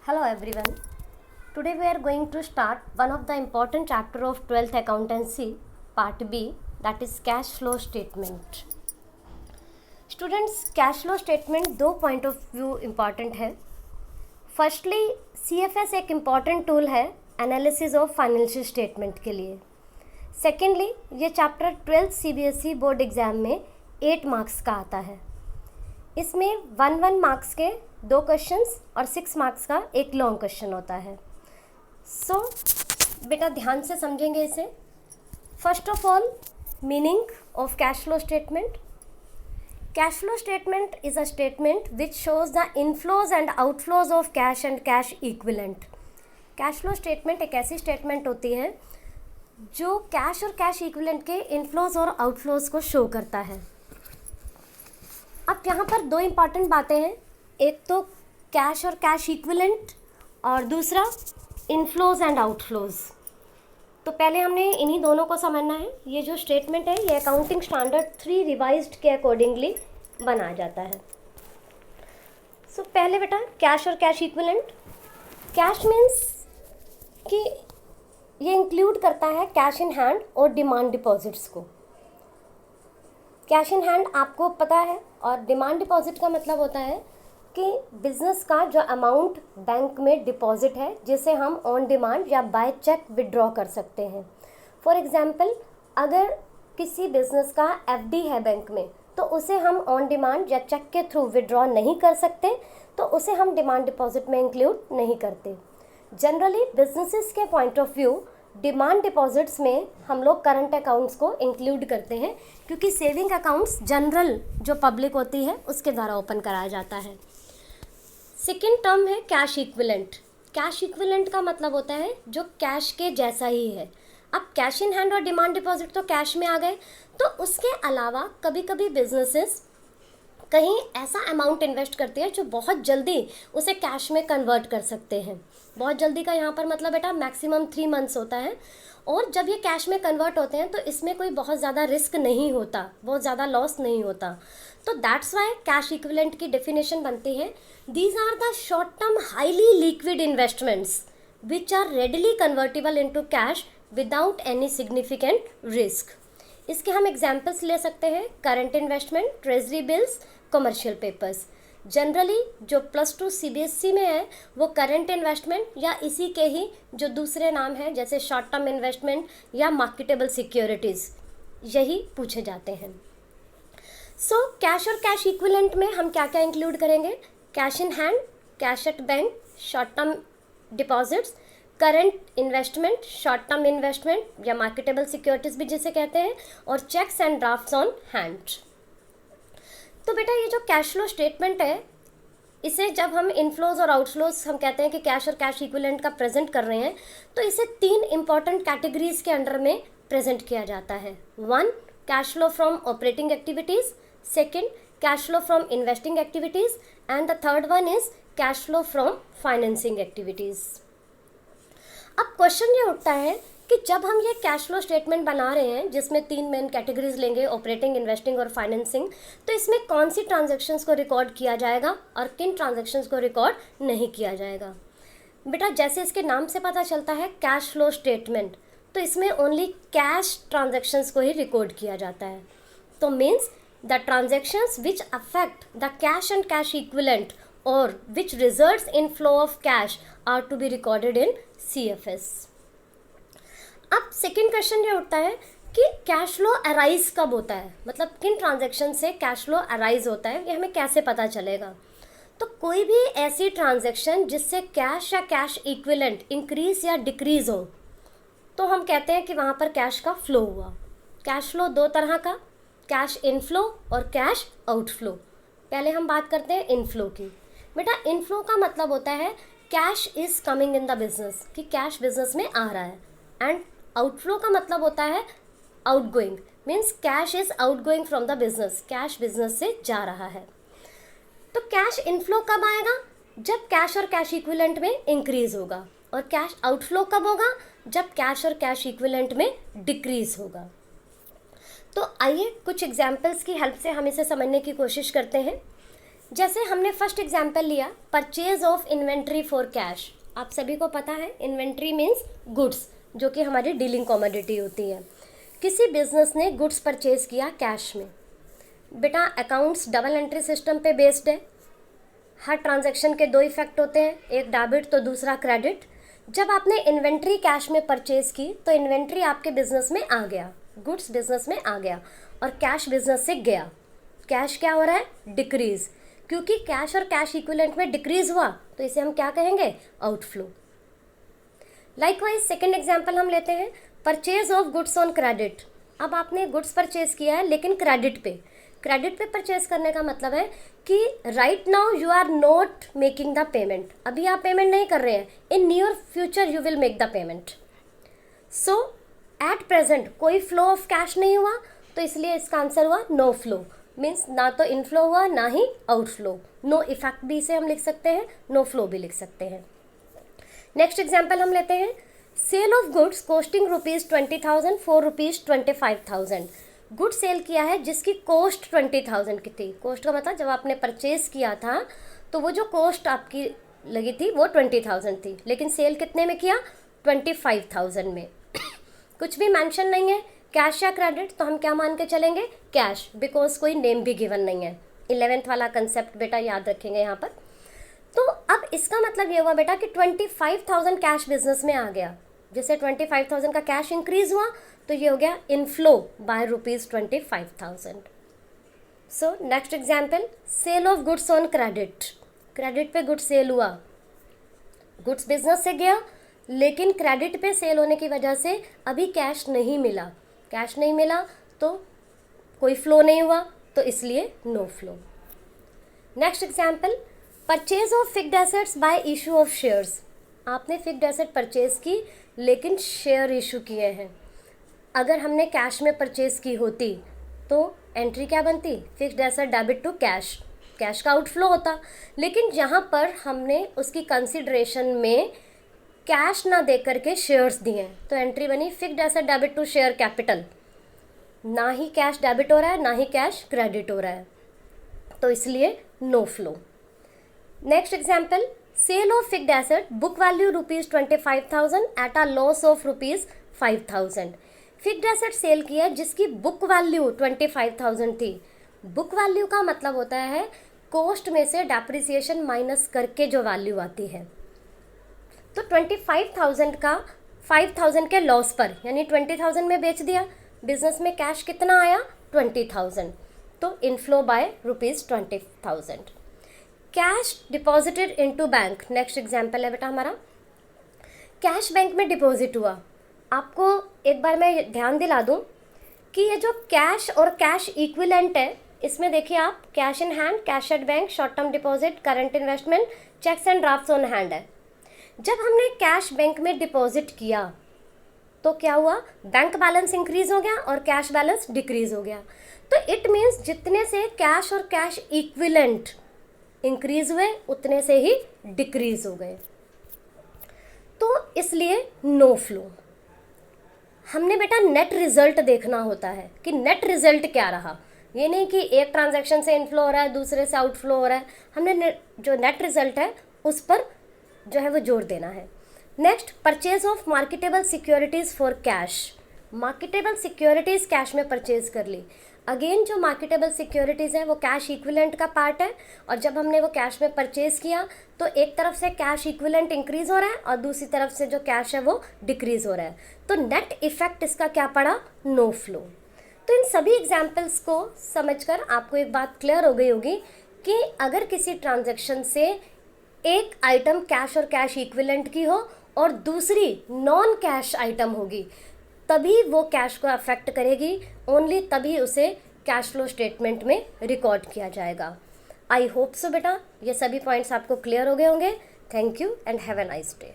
Hello everyone. Today we are going to start one of the important chapter of 12th accountancy part B, that is cash flow statement. Students, cash flow statement दो point of view important है. Firstly, CFS एक important tool है analysis of financial statement के लिए. Secondly, ये chapter 12th CBSE board exam में 8 marks का आता है. इसमें 1 मार्क्स के 2 क्वेश्चंस और 6 मार्क्स का एक लॉन्ग क्वेश्चन होता है. सो बेटा ध्यान से समझेंगे इसे. First of all, meaning of cash flow statement. Cash flow statement is a statement which shows the inflows and outflows of cash and cash equivalent. Cash flow statement एक ऐसी स्टेटमेंट होती है जो कैश और कैश इक्विवेलेंट के inflows और outflows को show करता है. अब यहाँ पर 2 इम्पॉर्टेंट बातें हैं. एक तो कैश और कैश इक्विवेलेंट और दूसरा इनफ्लोज एंड आउटफ्लोज. तो पहले हमने इन्हीं दोनों को समझना है. ये जो स्टेटमेंट है ये अकाउंटिंग स्टैंडर्ड 3 रिवाइज्ड के अकॉर्डिंगली बनाया जाता है. सो पहले बेटा कैश और कैश इक्विवेलेंट. कैश मीन्स कि ये इंक्लूड करता है कैश इन हैंड और डिमांड डिपॉजिट्स को. कैश इन हैंड आपको पता है, और डिमांड डिपॉजिट का मतलब होता है कि बिजनेस का जो अमाउंट बैंक में डिपॉजिट है जिसे हम ऑन डिमांड या बाय चेक विड्रॉ कर सकते हैं. फॉर एग्जांपल, अगर किसी बिजनेस का एफडी है बैंक में तो उसे हम ऑन डिमांड या चेक के थ्रू विड्रॉ नहीं कर सकते, तो उसे हम डिमांड डिपॉजिट में इंक्लूड नहीं करते. जनरली बिजनेसेस के point of view demand deposits में हम लोग करंट अकाउंट्स को इंक्लूड करते हैं, क्योंकि सेविंग अकाउंट्स जनरल जो पब्लिक होती है उसके द्वारा ओपन कराया जाता है. सेकेंड टर्म है कैश इक्विवेलेंट. कैश इक्विवेलेंट का मतलब होता है जो कैश के जैसा ही है. अब कैश इन हैंड और डिमांड डिपॉजिट तो कैश में आ गए, तो उसके अलावा कभी कभी बिजनेसेस कहीं ऐसा अमाउंट इन्वेस्ट करते हैं जो बहुत जल्दी उसे कैश में कन्वर्ट कर सकते हैं. बहुत जल्दी का यहाँ पर मतलब बेटा मैक्सिमम 3 मंथ्स होता है. और जब ये कैश में कन्वर्ट होते हैं तो इसमें कोई बहुत ज़्यादा रिस्क नहीं होता, बहुत ज़्यादा लॉस नहीं होता. तो दैट्स वाई कैश इक्विवेलेंट की डेफिनेशन बनती है, these are the short term highly liquid investments which are readily convertible into cash without any significant risk. इसके हम एग्जाम्पल्स ले सकते हैं. Current investment, treasury bills, commercial papers. Generally जो +2 CBSE में है वो करंट इन्वेस्टमेंट या इसी के ही जो दूसरे नाम हैं जैसे शॉर्ट टर्म इन्वेस्टमेंट या मार्केटेबल सिक्योरिटीज़, यही पूछे जाते हैं. सो कैश और कैश इक्विवेलेंट में हम क्या क्या इंक्लूड करेंगे? Cash in hand, cash at bank, short term deposits, current investment, short term investment या मार्केटेबल सिक्योरिटीज़ भी जिसे कहते हैं, और cheques and drafts on hand. तो बेटा ये जो कैश फ्लो स्टेटमेंट है, इसे जब हम इनफ्लोज और आउटफ्लोज हम कहते हैं कि कैश और कैश इक्विवेलेंट का प्रेजेंट कर रहे हैं, तो इसे 3 इंपॉर्टेंट कैटेगरीज के अंडर में प्रेजेंट किया जाता है. 1, cash flow from operating activities. Second, cash flow from investing activities. And the third one is cash flow from financing activities. अब क्वेश्चन ये उठता है कि जब हम ये कैश फ्लो स्टेटमेंट बना रहे हैं जिसमें 3 मेन कैटेगरीज लेंगे, ऑपरेटिंग, इन्वेस्टिंग और फाइनेंसिंग, तो इसमें कौन सी ट्रांजैक्शंस को रिकॉर्ड किया जाएगा और किन ट्रांजैक्शंस को रिकॉर्ड नहीं किया जाएगा? बेटा जैसे इसके नाम से पता चलता है कैश फ्लो स्टेटमेंट, तो इसमें ओनली कैश ट्रांजैक्शंस को ही रिकॉर्ड किया जाता है. तो means the transactions which affect the cash and cash equivalent or which results in flow of cash are to be recorded in CFS. अब सेकेंड क्वेश्चन ये उठता है कि कैश फ्लो अराइज कब होता है, मतलब किन ट्रांजैक्शन से कैश फ्लो अराइज होता है, ये हमें कैसे पता चलेगा? तो कोई भी ऐसी ट्रांजैक्शन जिससे कैश या कैश इक्विवेलेंट इंक्रीज या डिक्रीज हो, तो हम कहते हैं कि वहाँ पर कैश का फ्लो हुआ. कैश फ्लो 2 तरह का, कैश इनफ्लो और कैश आउटफ्लो. पहले हम बात करते हैं इनफ्लो की. बेटा इनफ्लो का मतलब होता है cash is coming in the business, कि कैश बिजनेस में आ रहा है. एंड आउटफ्लो का मतलब होता है outgoing, means cash is outgoing from the business, cash business से जा रहा है. तो कैश इनफ्लो कब आएगा? जब कैश और कैश इक्विवेलेंट में इंक्रीज होगा. और कैश आउटफ्लो कब होगा? जब कैश और कैश इक्विवेलेंट में डिक्रीज होगा. तो आइए कुछ एग्जाम्पल्स की हेल्प से हम इसे समझने की कोशिश करते हैं. जैसे हमने फर्स्ट एग्जाम्पल लिया, purchase of inventory for cash. आप सभी को पता है इन्वेंट्री मीन्स गुड्स, जो कि हमारी डीलिंग कॉमोडिटी होती है। किसी बिजनेस ने गुड्स परचेज किया कैश में। बेटा अकाउंट्स डबल एंट्री सिस्टम पे बेस्ड है। हर ट्रांजैक्शन के दो इफेक्ट होते हैं, एक डेबिट तो दूसरा क्रेडिट। जब आपने इन्वेंट्री कैश में परचेज की तो इन्वेंट्री आपके बिजनेस में आ गया, गुड्स बिजनेस में आ गया और कैश बिजनेस से गया। कैश क्या हो रहा है? डिक्रीज। क्योंकि कैश और कैश इक्विवेलेंट में डिक्रीज हुआ तो इसे हम क्या कहेंगे? आउटफ्लो। लाइकवाइज सेकंड एग्जांपल हम लेते हैं, purchase of goods on credit. अब आपने गुड्स परचेज किया है लेकिन क्रेडिट पे। क्रेडिट पे परचेज करने का मतलब है कि right now you are not making the payment, अभी आप पेमेंट नहीं कर रहे हैं, in near future you will make the payment. So at present कोई फ्लो ऑफ कैश नहीं हुआ तो इसलिए इसका आंसर हुआ नो फ्लो। मीन्स ना तो इनफ्लो हुआ ना ही आउटफ्लो। नो इफेक्ट भी इसे हम लिख सकते हैं, नो फ्लो भी लिख सकते हैं। नेक्स्ट एग्जाम्पल हम लेते हैं, sale of goods costing ₹20,000 for ₹25,000। Good sale किया है जिसकी कॉस्ट 20,000 की थी। कॉस्ट का मतलब जब आपने परचेज किया था तो वो जो कॉस्ट आपकी लगी थी वो 20,000 थी, लेकिन सेल कितने में किया? 25,000 में। कुछ भी मेंशन नहीं है कैश या क्रेडिट, तो हम क्या मान के चलेंगे? कैश, बिकॉज कोई नेम भी गिवन नहीं है। 11th वाला कंसेप्ट बेटा याद रखेंगे यहाँ पर। तो अब इसका मतलब ये हुआ बेटा कि 25,000 कैश बिजनेस में आ गया। जैसे 25,000 का कैश इंक्रीज हुआ तो ये हो गया inflow by ₹25,000। So next example, sale of goods on credit. Credit पे गुड्स सेल हुआ, गुड्स बिजनेस से गया लेकिन क्रेडिट पे सेल होने की वजह से अभी कैश नहीं मिला। कैश नहीं मिला तो कोई फ्लो नहीं हुआ, तो इसलिए no flow. Next example, purchase of fixed assets by issue of shares. आपने फिक्स्ड एसेट परचेज की लेकिन शेयर इशू किए हैं। अगर हमने कैश में परचेज की होती तो एंट्री क्या बनती? Fixed asset debit to cash, cash का आउटफ्लो होता। लेकिन जहाँ पर हमने उसकी कंसिडरेशन में कैश ना दे करके शेयर्स दिए तो एंट्री बनी fixed asset debit to share capital. ना ही कैश डेबिट हो रहा है ना ही कैश क्रेडिट हो रहा है, तो इसलिए no flow. Next example, sale of fixed asset book value ₹25,000 at a loss of ₹5,000। Fixed asset sale किया जिसकी बुक वैल्यू 25,000 थी। बुक वैल्यू का मतलब होता है कॉस्ट में से डेप्रिसिएशन माइनस करके जो वैल्यू आती है। तो 25,000 का 5,000 के लॉस पर यानी 20,000 में बेच दिया। बिजनेस में कैश कितना आया? 20,000, तो inflow by ₹20,000। Cash deposited into bank. Next example है बेटा हमारा, कैश बैंक में डिपॉजिट हुआ। आपको एक बार मैं ध्यान दिला दूं कि ये जो कैश और कैश इक्विवेलेंट है, इसमें देखिए आप, cash in hand, cash at bank, short term deposit, current investment, cheques and drafts on hand है। जब हमने कैश बैंक में डिपॉजिट किया तो क्या हुआ? बैंक बैलेंस इंक्रीज हो गया और कैश बैलेंस डिक्रीज हो गया। तो इट मीन्स जितने से कैश और कैश इक्विवेलेंट इंक्रीज हुए उतने से ही डिक्रीज हो गए, तो इसलिए नो फ्लो। हमने बेटा नेट रिजल्ट देखना होता है कि नेट रिजल्ट क्या रहा। ये नहीं कि एक ट्रांजैक्शन से इनफ्लो हो रहा है दूसरे से आउटफ्लो हो रहा है। हमने जो नेट रिजल्ट है उस पर जो है वो जोर देना है। Next, purchase of marketable securities for cash. Marketable securities cash में परचेज कर ली। अगेन जो मार्केटेबल सिक्योरिटीज़ है वो कैश इक्विवेलेंट का पार्ट है, और जब हमने वो कैश में परचेज किया तो एक तरफ से कैश इक्विवेलेंट इंक्रीज हो रहा है और दूसरी तरफ से जो कैश है वो डिक्रीज हो रहा है, तो नेट इफेक्ट इसका क्या पड़ा? No flow. तो इन सभी एग्जाम्पल्स को समझकर आपको एक बात क्लियर हो गई होगी कि अगर किसी ट्रांजैक्शन से एक आइटम कैश और कैश इक्विवेलेंट की हो और दूसरी नॉन कैश आइटम होगी, तभी वो कैश को अफेक्ट करेगी, ओनली तभी उसे कैश फ्लो स्टेटमेंट में रिकॉर्ड किया जाएगा। आई होप सो बेटा ये सभी पॉइंट्स आपको क्लियर हो गए होंगे। Thank you and have a nice day.